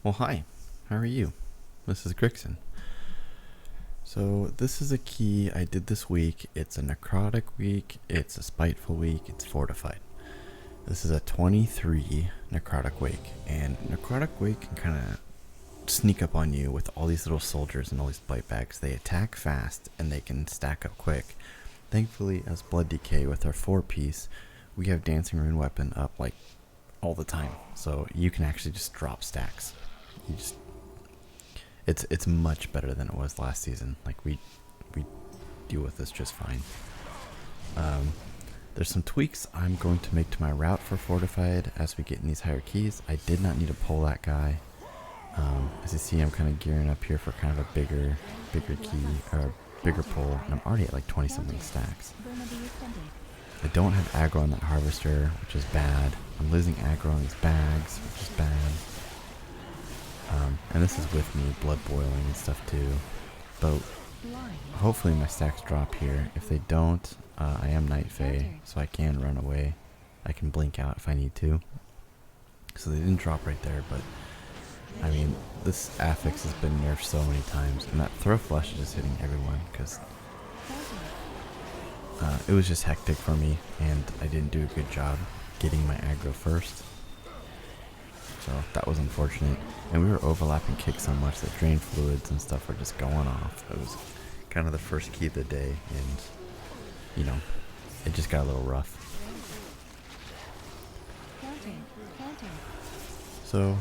Well, hi. How are you? This is Grixon. So this is a key I did this week. It's a Necrotic week, it's a Spiteful week, it's Fortified. This is a 23 Necrotic week, and Necrotic week can kind of sneak up on you with all these little soldiers and all these bite bags. They attack fast and they can stack up quick. Thankfully, as Blood DK with our 4-piece, we have Dancing Rune Weapon up like all the time, so you can actually just drop stacks. It's much better than it was last season. Like we deal with this just fine. There's some tweaks I'm going to make to my route for Fortified as we get in these higher keys. I did not need to pull that guy. As you see, I'm kind of gearing up here for kind of a bigger key or bigger pull, and I'm already at like 20 something stacks. I don't have aggro on that harvester, which is bad. I'm losing aggro on these bags, which is bad. And this is with me blood boiling and stuff too. But hopefully my stacks drop here. If they don't, I am Night Fae, so I can run away. I can blink out if I need to. So they didn't drop right there, but I mean, this affix has been nerfed so many times, and that throw flush is just hitting everyone because it was just hectic for me, and I didn't do a good job getting my aggro first. So that was unfortunate, and we were overlapping kicks so much that drain fluids and stuff were just going off. It was kind of the first key of the day, and you know, it just got a little rough. So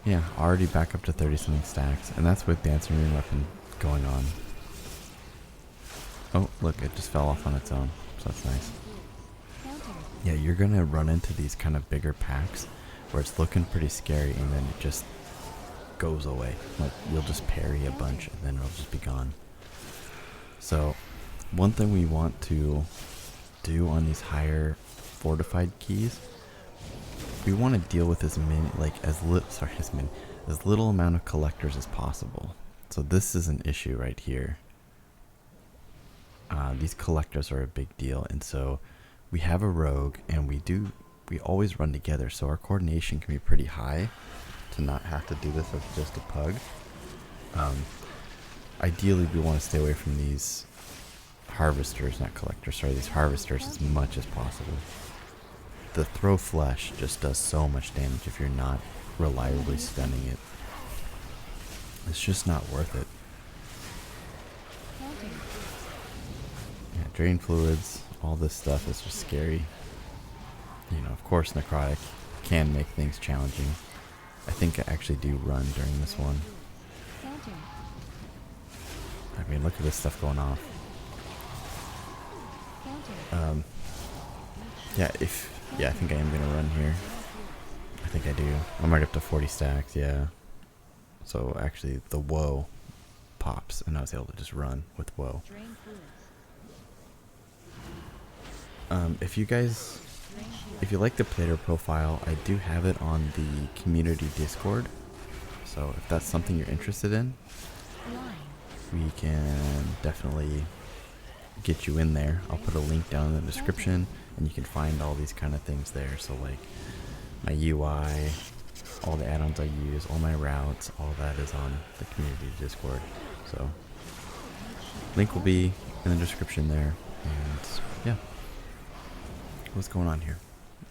yeah, already back up to 30 something stacks, and that's with Dancing Rune Weapon going on. Oh look, it just fell off on its own, so that's nice. Yeah, you're gonna run into these kind of bigger packs where it's looking pretty scary and then it just goes away. Like, you'll just parry a bunch and then it'll just be gone. So one thing we want to do on these higher fortified keys, we want to deal with as little amount of collectors as possible. So this is an issue right here. These collectors are a big deal, and so we have a rogue, and we always run together, so our coordination can be pretty high to not have to do this with just a pug. Ideally, we want to stay away from these harvesters, not collectors, sorry, these harvesters as much as possible. The throw flesh just does so much damage if you're not reliably stunning it. It's just not worth it. Yeah, drain fluids, all this stuff is just scary. You know, of course, Necrotic can make things challenging. I think I actually do run during this one. I mean, look at this stuff going off. Yeah, I think I am going to run here. I think I do. I'm right up to 40 stacks, yeah. So actually, the woe pops, and I was able to just run with woe. If you like the player profile, I do have it on the community Discord. So if that's something you're interested in, we can definitely get you in there. I'll put a link down in the description, and you can find all these kind of things there. So like my UI, all the add-ons I use, all my routes, all that is on the community Discord. So link will be in the description there. And yeah, what's going on here?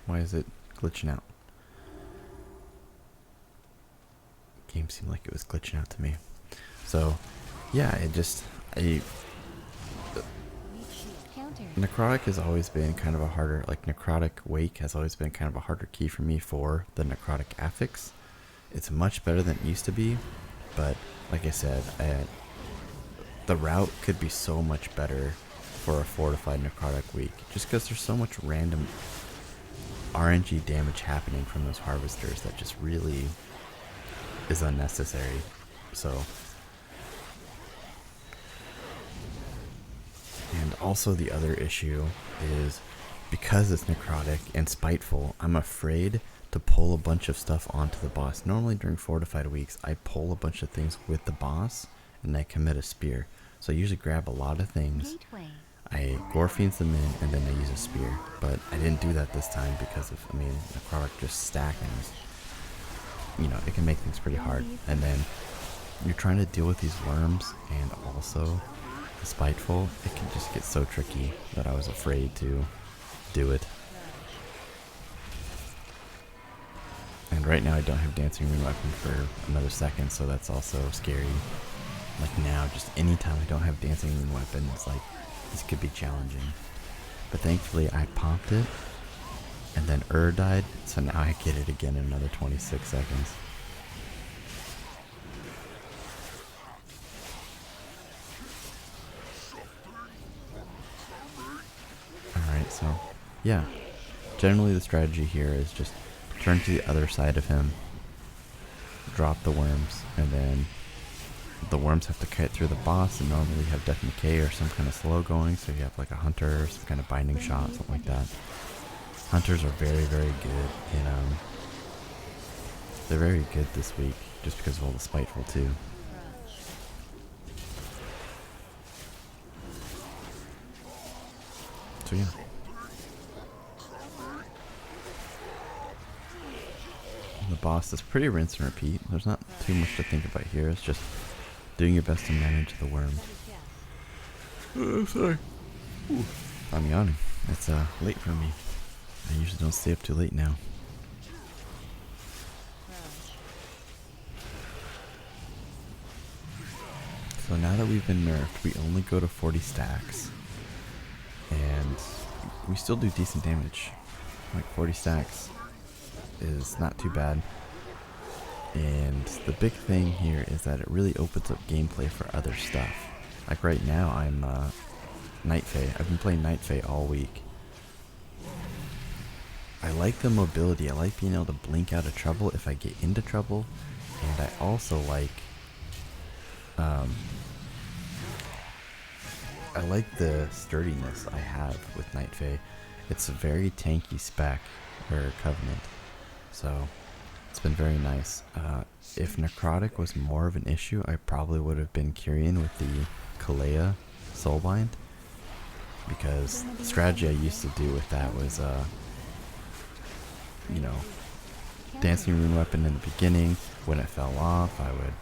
Why is it glitching out? Game seemed like it was glitching out to me. So yeah, Necrotic has always been kind of a harder, like Necrotic Wake has always been kind of a harder key for me for the Necrotic affix. It's much better than it used to be, but like I said, the route could be so much better for a fortified Necrotic week, just because there's so much random RNG damage happening from those harvesters that just really is unnecessary. So, and also the other issue is because it's Necrotic and Spiteful, I'm afraid to pull a bunch of stuff onto the boss. Normally during fortified weeks, I pull a bunch of things with the boss and I commit a spear. So I usually grab a lot of things, I gore fiends them in, and then I use a spear. But I didn't do that this time because of, Necrotic just stacking. you know, it can make things pretty hard. And then you're trying to deal with these worms and also the Spiteful. It can just get so tricky that I was afraid to do it. And right now I don't have Dancing Rune Weapon for another second, so that's also scary. Like now, just anytime I don't have Dancing Rune Weapon, it's like, this could be challenging. But thankfully I popped it, and then died, so now I get it again in another 26 seconds. Alright, so yeah. Generally the strategy here is just turn to the other side of him, drop the worms, and then the worms have to kite through the boss, and normally you have Death and Decay or some kind of slow going, so you have like a hunter or some kind of binding shot, something like that. Hunters are very, very good in, they're very good this week, just because of all the Spiteful too. So yeah. The boss is pretty rinse and repeat. There's not too much to think about here. It's just doing your best to manage the worm. Sorry. Ooh, I'm yawning. It's late for me. I usually don't stay up too late now. So now that we've been nerfed, we only go to 40 stacks. And we still do decent damage. Like 40 stacks is not too bad. And the big thing here is that it really opens up gameplay for other stuff. Like right now I'm Night Fae. I've been playing Night Fae all week. I like the mobility. I like being able to blink out of trouble if I get into trouble. And I also like I like the sturdiness I have with Night Fae. It's a very tanky spec or Covenant. So it's been very nice. If Necrotic was more of an issue, I probably would have been Kyrian with the Kalea Soulbind, because the strategy I used to do with that was, you know, Dancing Rune Weapon in the beginning. When it fell off, I would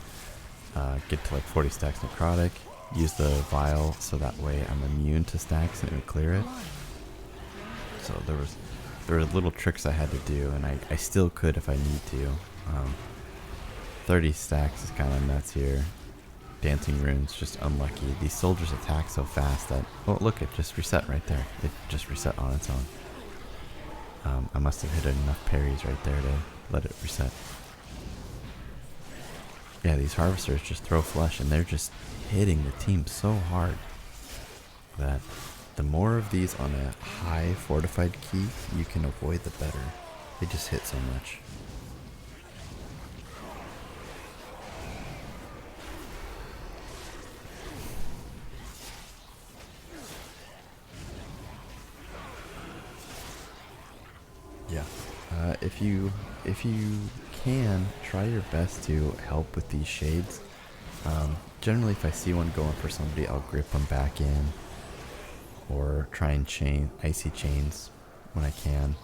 get to like 40 stacks Necrotic, use the vial so that way I'm immune to stacks and it would clear it. So there were little tricks I had to do, and I still could if I need to. 30 stacks is kind of nuts here. Dancing Runes, just unlucky. These soldiers attack so fast that... Oh, look, it just reset right there. It just reset on its own. I must have hit enough parries right there to let it reset. Yeah, these harvesters just throw flesh, and they're just hitting the team so hard that the more of these on a high fortified key you can avoid, the better. They just hit so much. Yeah. If you can, try your best to help with these shades. Generally, if I see one going for somebody, I'll grip them back in, or try and chain icy chains when I can.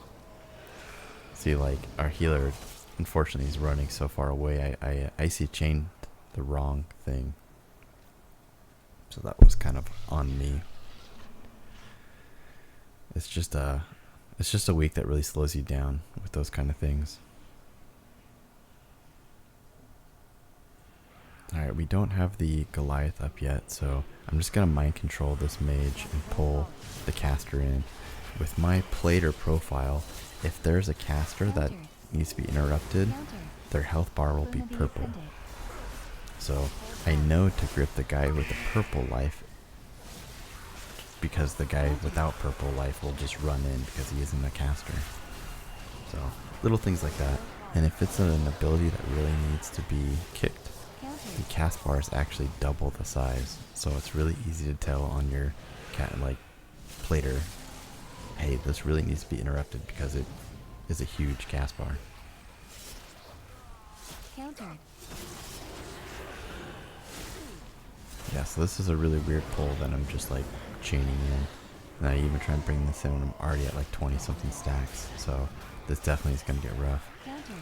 See, like our healer, unfortunately, is running so far away. I icy chained the wrong thing, so that was kind of on me. It's just a week that really slows you down with those kind of things. Alright, we don't have the Goliath up yet, so I'm just going to mind control this mage and pull the caster in. With my plater profile, if there's a caster that needs to be interrupted, their health bar will be purple. So I know to grip the guy with the purple life, because the guy without purple life will just run in because he isn't a caster. So little things like that. And if it's an ability that really needs to be kicked, the cast bar is actually double the size, so it's really easy to tell on your plater, hey, this really needs to be interrupted because it is a huge cast bar. Countered. Yeah, so this is a really weird pull that I'm just like chaining in, and I even try and bring this in when I'm already at like 20 something stacks, so this definitely is going to get rough.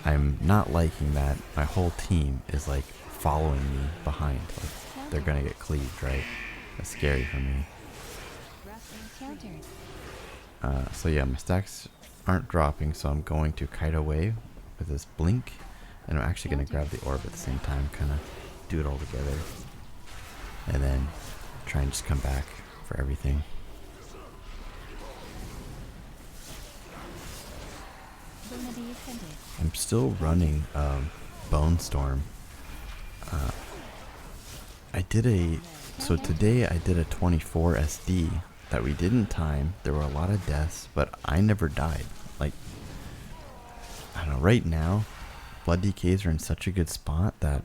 I'm not liking that my whole team is like following me behind. Like they're gonna get cleaved, right? That's scary for me. So yeah, my stacks aren't dropping, so I'm going to kite away with this blink, and I'm actually going to grab the orb at the same time, kind of do it all together, and then try and just come back for everything. I'm still running Bone Storm. So today I did a 24 SD that we didn't time. There were a lot of deaths, but I never died. Like, I don't know, right now, Blood DKs are in such a good spot that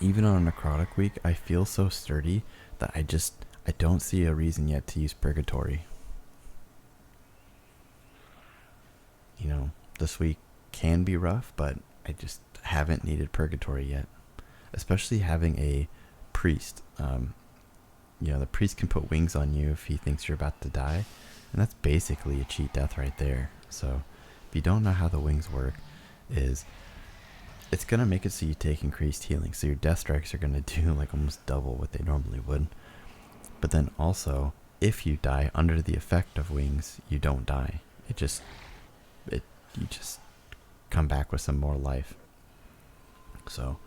even on a Necrotic week, I feel so sturdy that I don't see a reason yet to use Purgatory. You know, this week can be rough, but I just haven't needed Purgatory yet. Especially having a priest. You know, the priest can put wings on you if he thinks you're about to die, and that's basically a cheat death right there. So if you don't know how the wings work, it's gonna make it so you take increased healing, so your death strikes are gonna do like almost double what they normally would. But then also, if you die under the effect of wings, you don't die. You just come back with some more life. So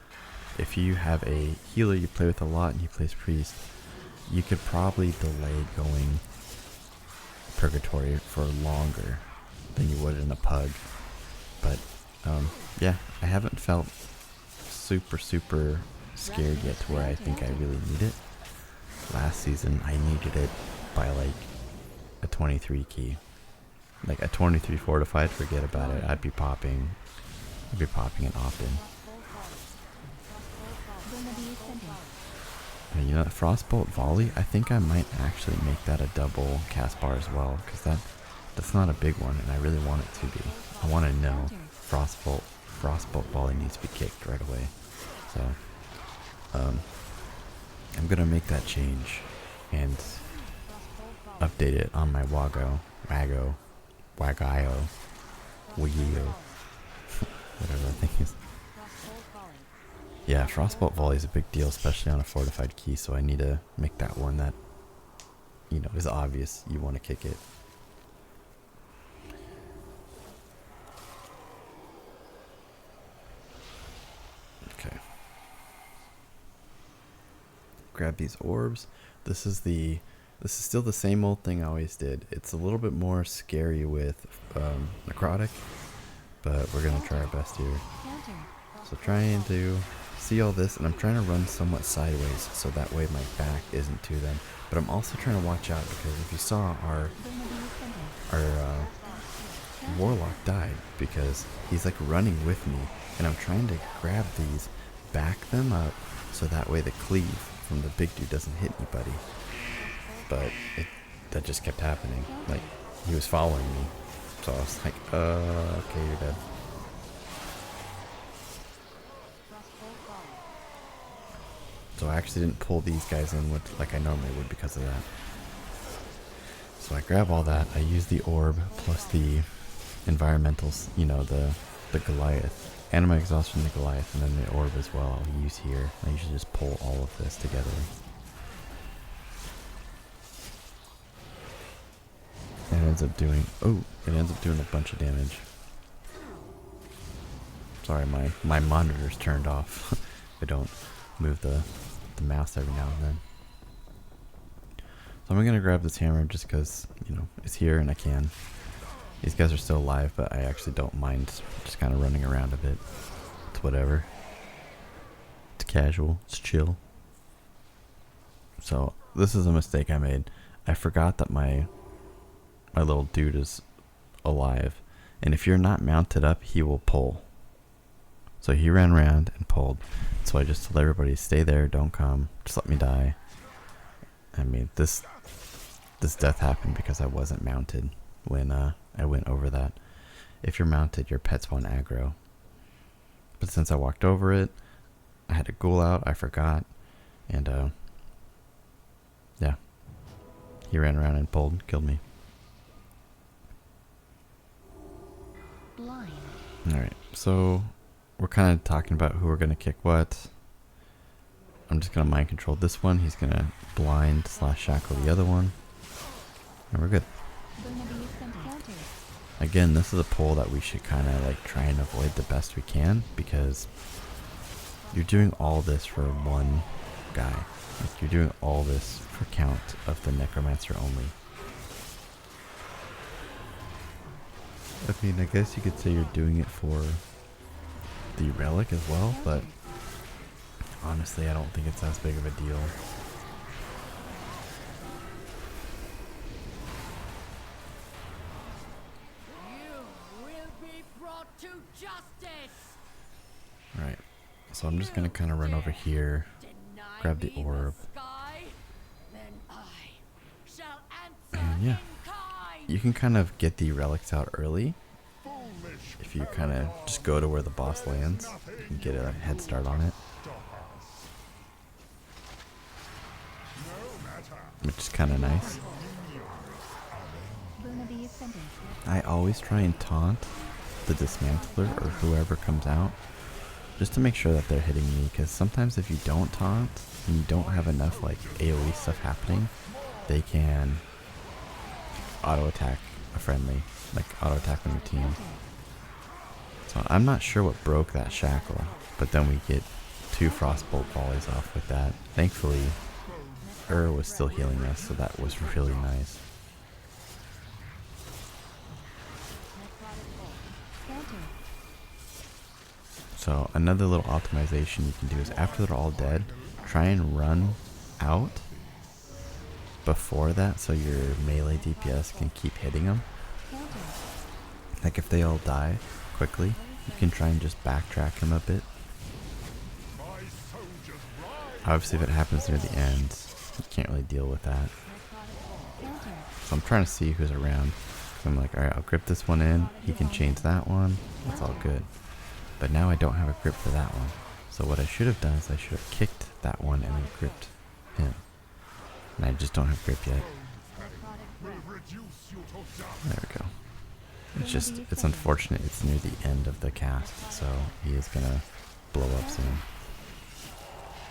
if you have a healer you play with a lot and he plays priest, you could probably delay going Purgatory for longer than you would in a pug. But yeah, I haven't felt super scared yet to where I think I really need it. Last season I needed it by like a 23 key. Like a 23 Fortified, forget about it. I'd be popping it often. And you know, that Frostbolt volley, I think I might actually make that a double cast bar as well, because that's not a big one, and I really want it to be. I want to know Frostbolt volley needs to be kicked right away. So I'm gonna make that change and update it on my Wagio, whatever that thing is. Yeah, Frostbolt volley is a big deal, especially on a fortified key, so I need to make that one that, you know, is obvious you want to kick it. Okay. Grab these orbs. This is still the same old thing I always did. It's a little bit more scary with Necrotic, but we're gonna try our best here. So trying to see all this, and I'm trying to run somewhat sideways so that way my back isn't to them. But I'm also trying to watch out, because if you saw our Warlock died because he's like running with me, and I'm trying to grab these, back them up, so that way the cleave from the big dude doesn't hit anybody. But that just kept happening. Like, he was following me, so I was like, okay, you're dead. So I actually didn't pull these guys in like I normally would because of that. So I grab all that, I use the orb plus the environmentals, you know, the Goliath, Anima Exhaustion, the Goliath, and then the orb as well I'll use here. I usually just pull all of this together. And it ends up doing a bunch of damage. Sorry, my monitor's turned off. I don't move the mouse every now and then. So I'm gonna grab this hammer just because, you know, it's here and I can. These guys are still alive, but I actually don't mind just kind of running around a bit. It's whatever. It's casual. It's chill. So this is a mistake I made. I forgot that my little dude is alive, and if you're not mounted up, he will pull. So he ran around and pulled. So I just told everybody, stay there, don't come, just let me die. I mean, this death happened because I wasn't mounted when I went over that. If you're mounted, your pet spawn aggro. But since I walked over it, I had a ghoul out, I forgot, and yeah. He ran around and pulled, killed me. Alright. So we're kind of talking about who we're going to kick what. I'm just going to mind control this one. He's going to blind / shackle the other one. And we're good. Again, this is a pull that we should kind of like try and avoid the best we can, because you're doing all this for one guy. Like, you're doing all this for count of the Necromancer only. I mean, I guess you could say you're doing it for the relic as well, but honestly, I don't think it's as big of a deal. Alright, so I'm just going to kind of run over here, grab the orb, and yeah, you can kind of get the relics out early if you kind of just go to where the boss lands and get a head start on it, which is kind of nice. I always try and taunt the dismantler or whoever comes out, just to make sure that they're hitting me, because sometimes if you don't taunt and you don't have enough like AoE stuff happening, they can auto attack a friendly, like auto attack on your team. So I'm not sure what broke that shackle, but then we get 2 frostbolt volleys off with that. Thankfully, was still healing us, so that was really nice. So another little optimization you can do is after they're all dead, try and run out before that so your melee DPS can keep hitting them. Like if they all die quickly, you can try and just backtrack them a bit. Obviously if it happens near the end, you can't really deal with that. So I'm trying to see who's around. So I'm like, alright, I'll grip this one in, he can change that one, that's all good. But now I don't have a grip for that one. So what I should have done is I should have kicked that one and then gripped him. And I just don't have grip yet. There we go. It's unfortunate it's near the end of the cast, so he is gonna blow up soon.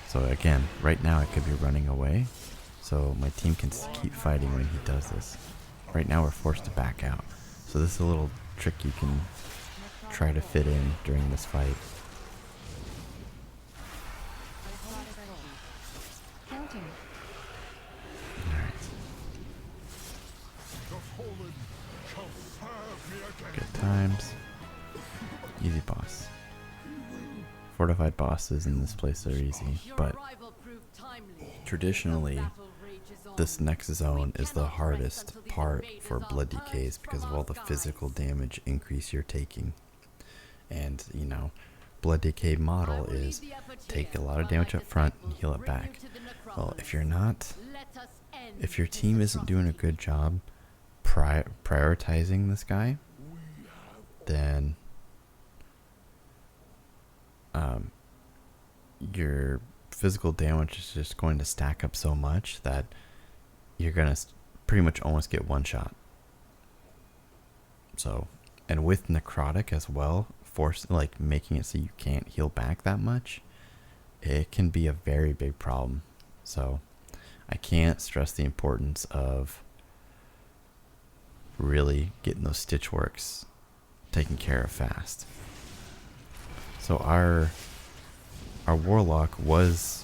So again, right now I could be running away, so my team can keep fighting when he does this. Right now we're forced to back out. So this is a little trick you can try to fit in during this fight. Alright. Good times. Easy boss. Fortified bosses in this place are easy, but traditionally this next zone is the hardest part for Blood DKs because of all the physical damage increase you're taking. And, you know, Blood DK model is take a lot of damage up front and heal it back. Well, if your team isn't doing a good job prioritizing this guy, then your physical damage is just going to stack up so much that you're going to pretty much almost get one shot. So, and with Necrotic as well, making it so you can't heal back that much, it can be a very big problem. So I can't stress the importance of really getting those stitch works taken care of fast. So our warlock was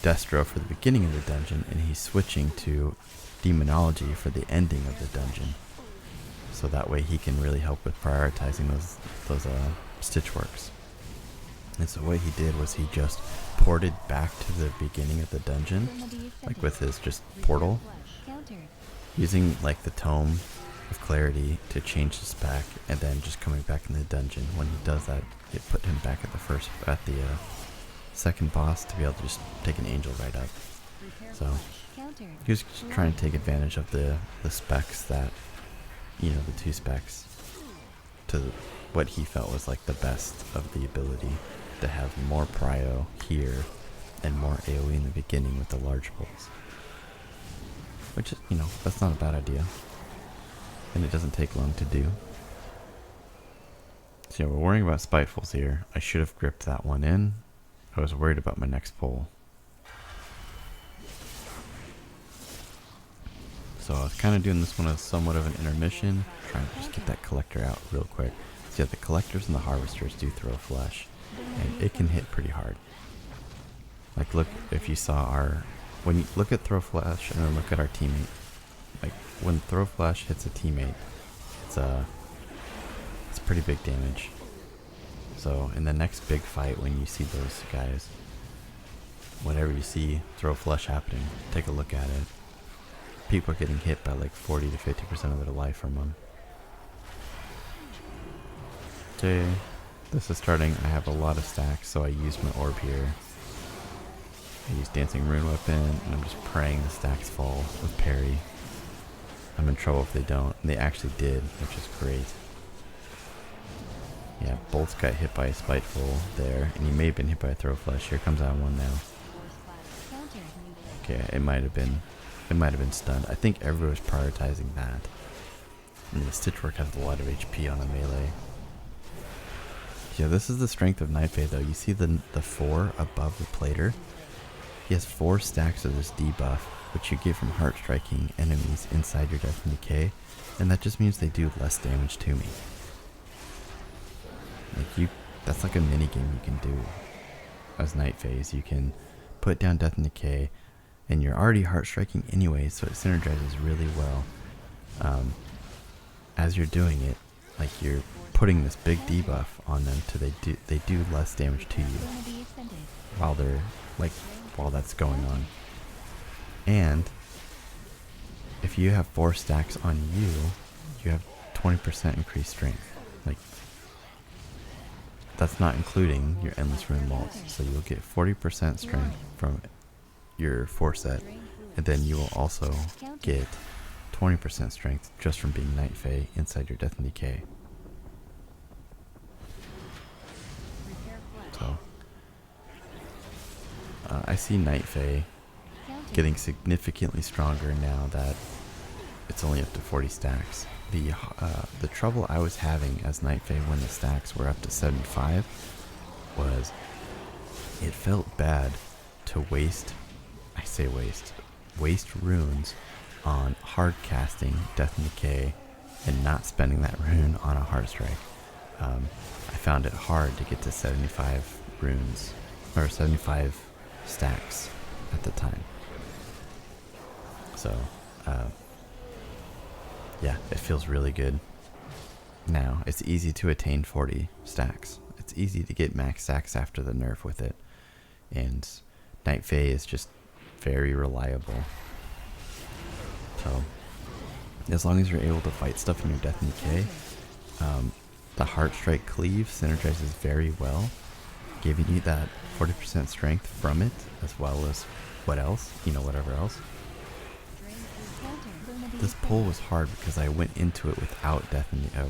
Destro for the beginning of the dungeon, and he's switching to demonology for the ending of the dungeon. So that way he can really help with prioritizing those stitch works. And so what he did was he just ported back to the beginning of the dungeon, like with his just portal, using like the Tome of Clarity to change the spec, and then just coming back in the dungeon. When he does that, it put him back at the second boss to be able to just take an angel right up. So he was just trying to take advantage of the specs that, you know, the 2 specs to what he felt was like the best of the ability to have more prio here and more AoE in the beginning with the large pulls. Which is, you know, that's not a bad idea. And it doesn't take long to do. So yeah, we're worrying about Spitefuls here. I should have gripped that one in. I was worried about my next pull. So I was kind of doing this one as somewhat of an intermission, trying to just get that collector out real quick. So yeah, the collectors and the harvesters do throw flesh, and it can hit pretty hard. Like look, if you saw when you look at throw flesh and then look at our teammate, like when throw flesh hits a teammate, it's pretty big damage. So in the next big fight, when you see those guys, whenever you see throw flesh happening, take a look at it. People are getting hit by like 40 to 50% of their life from them. Okay, this is starting. I have a lot of stacks, so I use my orb here. I use Dancing Rune Weapon, and I'm just praying the stacks fall with parry. I'm in trouble if they don't, and they actually did, which is great. Yeah, Bolt's got hit by a Spiteful there, and he may have been hit by a Throw Flesh. Here comes out one now. Okay, it might have been stunned. I think everybody was prioritizing that. And the Stitchwork has a lot of HP on a melee. Yeah, this is the strength of Nightfade though. You see the 4 above the plater? He has 4 stacks of this debuff, which you get from heart striking enemies inside your Death and Decay, and that just means they do less damage to me. Like that's like a mini game you can do as Night Phase. You can put down Death and Decay, and you're already heart striking anyway, so it synergizes really well. As you're doing it, like you're putting this big debuff on them to they do less damage to you while that's going on. And if you have 4 stacks on you, you have 20% increased strength. Like that's not including your endless rune bolts. So you'll get 40% strength from your 4 set, and then you will also get 20% strength just from being Night Fae inside your Death and Decay. So I see Night Fae getting significantly stronger now that it's only up to 40 stacks. The trouble I was having as Night Fae when the stacks were up to 75 was it felt bad to waste runes on hard casting Death and Decay and not spending that rune on a hard strike. I found it hard to get to 75 runes or 75 stacks at the time. So yeah, it feels really good now. It's easy to attain 40 stacks. It's easy to get max stacks after the nerf with it, and Night Fae is just very reliable. So as long as you're able to fight stuff in your Death and Decay, the Heart Strike Cleave synergizes very well, giving you that 40% strength from it, as well as whatever else. This pull was hard because I went into it without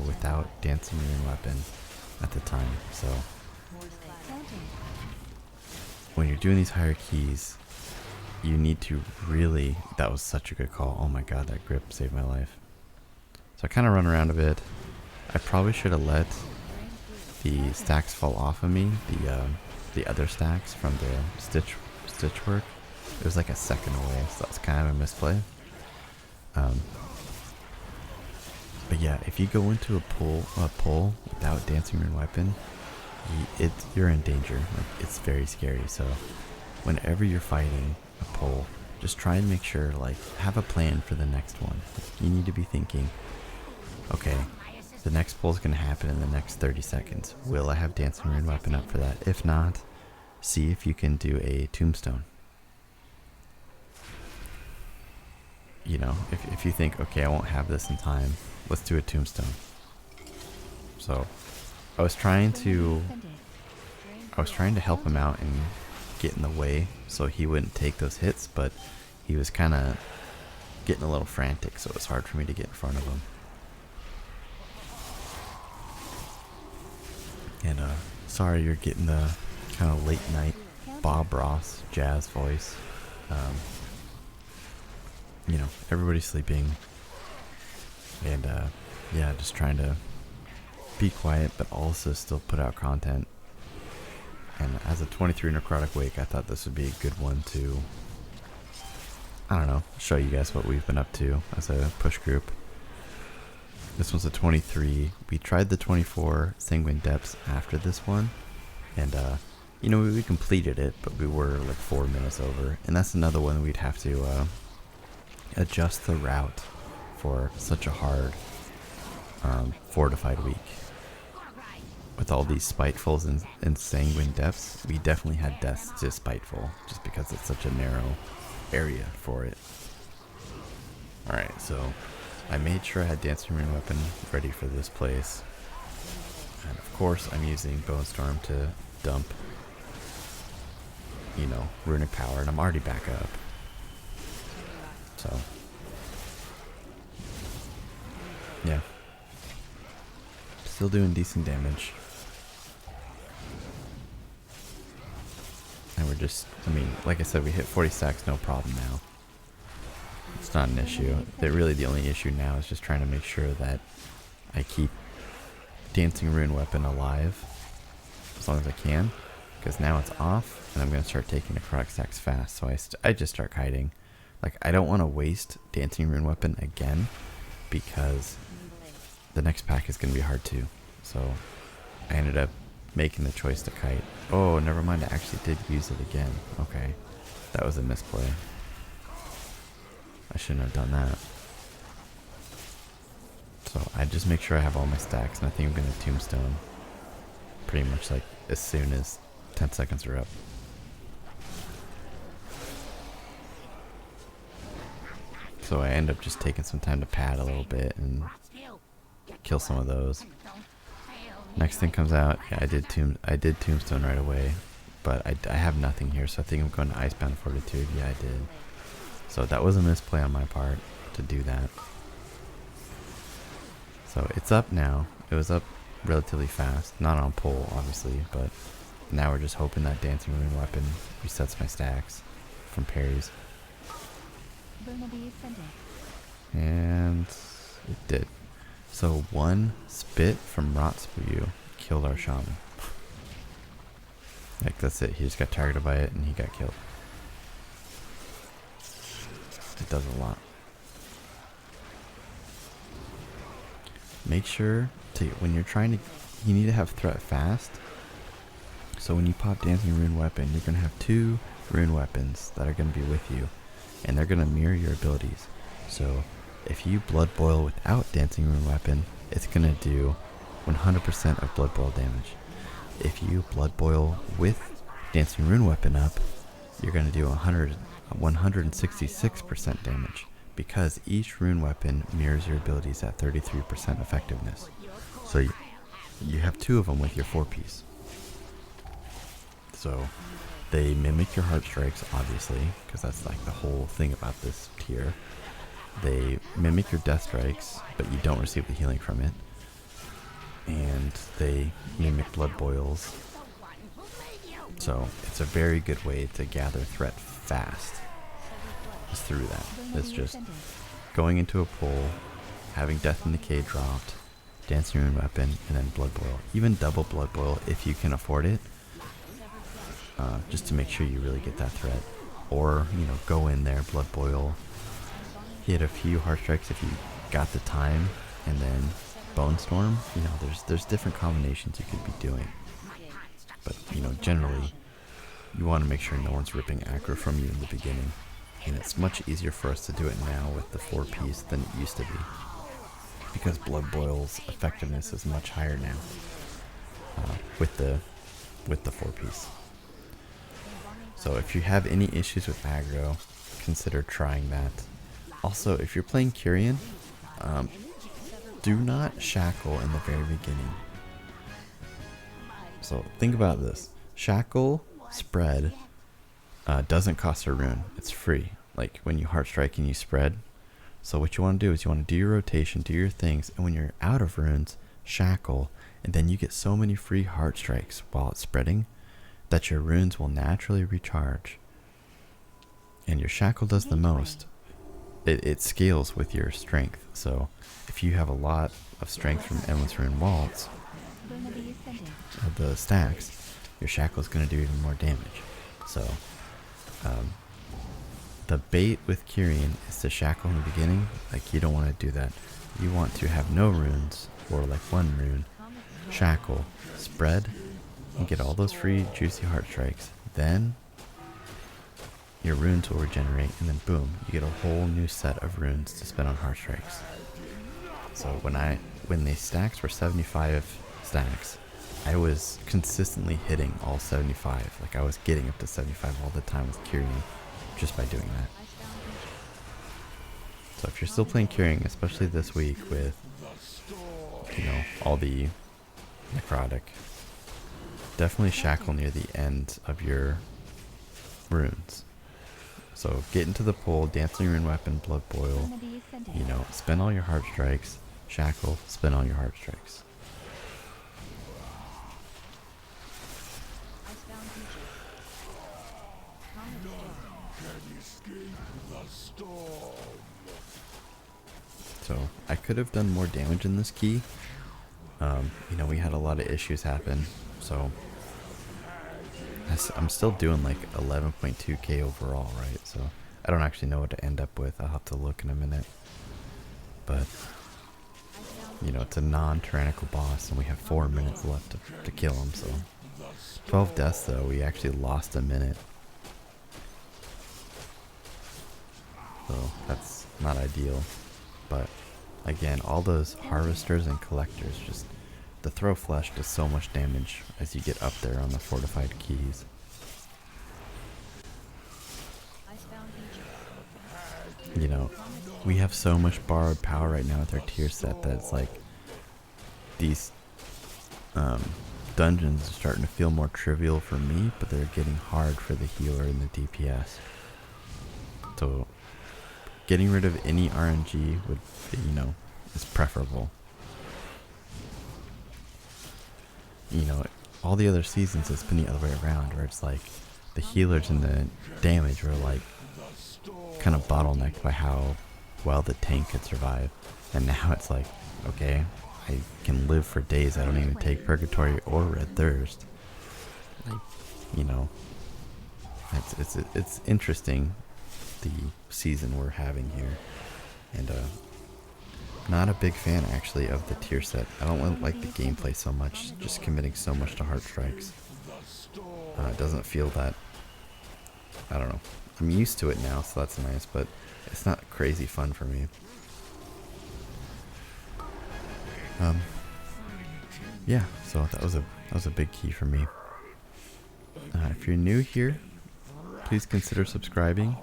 without Dancing Rune Weapon at the time. So when you're doing these higher keys, you need to really. That was such a good call. Oh my god, that grip saved my life. So I kind of run around a bit. I probably should have let the stacks fall off of me. The other stacks from the stitch work. It was like a second away, so that was kind of a misplay. But yeah, if you go into a pull without Dancing Rune Weapon, you're in danger. Like, it's very scary. So whenever you're fighting a pull, just try and make sure, like, have a plan for the next one. You need to be thinking, okay, the next pull is going to happen in the next 30 seconds. Will I have Dancing Rune Weapon up for that? If not, see if you can do a tombstone. You know, if you think, okay, I won't have this in time, let's do a tombstone. So I was trying to help him out and get in the way so he wouldn't take those hits, but he was kind of getting a little frantic, so it was hard for me to get in front of him. And sorry you're getting the kind of late night Bob Ross jazz voice. You know, everybody's sleeping, and yeah, just trying to be quiet, but also still put out content. And as a 23 Necrotic Wake, I thought this would be a good one to, I don't know, show you guys what we've been up to as a push group. This one's a 23. We tried the 24 Sanguine Depths after this one, and you know, we completed it, but we were like 4 minutes over. And that's another one we'd have to adjust the route for such a hard Fortified week. With all these Spitefuls and Sanguine Depths, we definitely had deaths to Spiteful, just because it's such a narrow area for it. Alright, so I made sure I had Dancing Rune Weapon ready for this place. And of course, I'm using Bone Storm to dump, you know, runic power, and I'm already back up. So, yeah. Still doing decent damage. And we're just, I mean, like I said, we hit 40 stacks, no problem now. It's not an issue. Really the only issue now is just trying to make sure that I keep Dancing Rune Weapon alive as long as I can, because now it's off and I'm going to start taking Necrotic stacks fast. So I just start kiting. Like, I don't want to waste Dancing Rune Weapon again, because the next pack is going to be hard too. So I ended up making the choice to kite. Oh, never mind, I actually did use it again. Okay, that was a misplay. I shouldn't have done that. So I just make sure I have all my stacks, and I think I'm going to Tombstone pretty much like as soon as 10 seconds are up. So I end up just taking some time to pad a little bit and kill some of those. Next thing comes out, yeah, I did Tombstone right away, but I have nothing here, so I think I'm going to Icebound Fortitude. Yeah, I did. So that was a misplay on my part to do that. So it's up now. It was up relatively fast, not on pull obviously, but now we're just hoping that Dancing Rune Weapon resets my stacks from parries. And it did. So one spit from Rot Spew killed our shaman. Like, that's it. He just got targeted by it and he got killed. It does a lot. Make sure to, when you're trying to, you need to have threat fast. So when you pop Dancing Rune Weapon, you're going to have 2 rune weapons that are going to be with you, and they're going to mirror your abilities. So if you Blood Boil without Dancing Rune Weapon, it's going to do 100% of Blood Boil damage. If you Blood Boil with Dancing Rune Weapon up, you're going to do 166% damage, because each rune weapon mirrors your abilities at 33% effectiveness. So you have 2 of them with your 4-piece. So they mimic your heart strikes, obviously, because that's like the whole thing about this tier. They mimic your death strikes, but you don't receive the healing from it. And they mimic blood boils. So it's a very good way to gather threat fast. Just through that. It's just going into a pull, having Death and Decay dropped, Dancing Rune Weapon, and then Blood Boil. Even double Blood Boil if you can afford it. Just to make sure you really get that threat. Or, you know, go in there, Blood Boil, hit a few Heart Strikes if you got the time, and then Bone Storm. You know, there's different combinations you could be doing. But, you know, generally, you want to make sure no one's ripping aggro from you in the beginning. And it's much easier for us to do it now with the 4-piece than it used to be, because Blood Boil's effectiveness is much higher now with the 4-piece. So if you have any issues with aggro, consider trying that. Also, if you're playing Kyrian, do not shackle in the very beginning. So think about this. Shackle spread doesn't cost a rune. It's free. Like when you heart strike and you spread. So what you want to do is you want to do your rotation, do your things, and when you're out of runes, shackle, and then you get so many free heart strikes while it's spreading that your runes will naturally recharge. And your shackle does the most. It scales with your strength. So if you have a lot of strength from Endless Rune Waltz, of the stacks, your shackle is going to do even more damage. So the bait with curing is to shackle in the beginning. Like, you don't want to do that. You want to have no runes, or like 1 rune, shackle, spread, and get all those free juicy heart strikes. Then your runes will regenerate, and then boom, you get a whole new set of runes to spend on heart strikes. So when the stacks were 75 stacks, I was consistently hitting all 75. Like, I was getting up to 75 all the time with curing just by doing that. So if you're still playing curing, especially this week with, you know, all the necrotic, definitely shackle near the end of your runes. So get into the pool, dancing rune weapon, blood boil, you know, spend all your heart strikes, shackle, spend all your heart strikes. So I could have done more damage in this key. You know, we had a lot of issues happen, so I'm still doing like 11.2k overall, right? So I don't actually know what to end up with. I'll have to look in a minute. But, you know, it's a non-tyrannical boss, and we have 4 minutes left to kill him, so 12 deaths though, we actually lost a minute. So that's not ideal. But again, all those harvesters and collectors, just the throw flesh does so much damage as you get up there on the fortified keys. You know, we have so much borrowed power right now with our tier set that it's like these dungeons are starting to feel more trivial for me, but they're getting hard for the healer and the DPS. So getting rid of any RNG would, you know, is preferable. You know, all the other seasons it's been the other way around, where it's like the healers and the damage were like kind of bottlenecked by how well the tank could survive. And now it's like, okay, I can live for days. I don't even take Purgatory or Red Thirst. Like, you know, it's interesting, the season we're having here. And not a big fan actually of the tier set. I don't like the gameplay so much, just committing so much to heart strikes. It doesn't feel that, I don't know, I'm used to it now, so that's nice, but it's not crazy fun for me. Yeah, so that was a big key for me. If you're new here, please consider subscribing.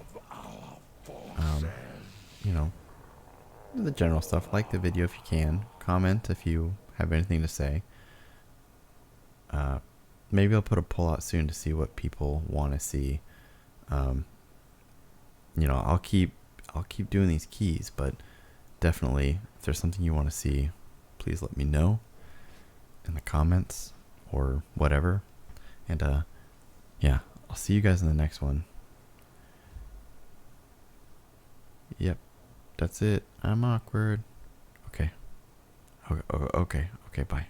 You know, the general stuff. Like the video if you can. Comment if you have anything to say. Maybe I'll put a poll out soon to see what people want to see. You know, I'll keep doing these keys, but definitely if there's something you want to see, please let me know in the comments or whatever. And yeah, I'll see you guys in the next one. Yep, that's it. I'm awkward. Okay. Okay, bye.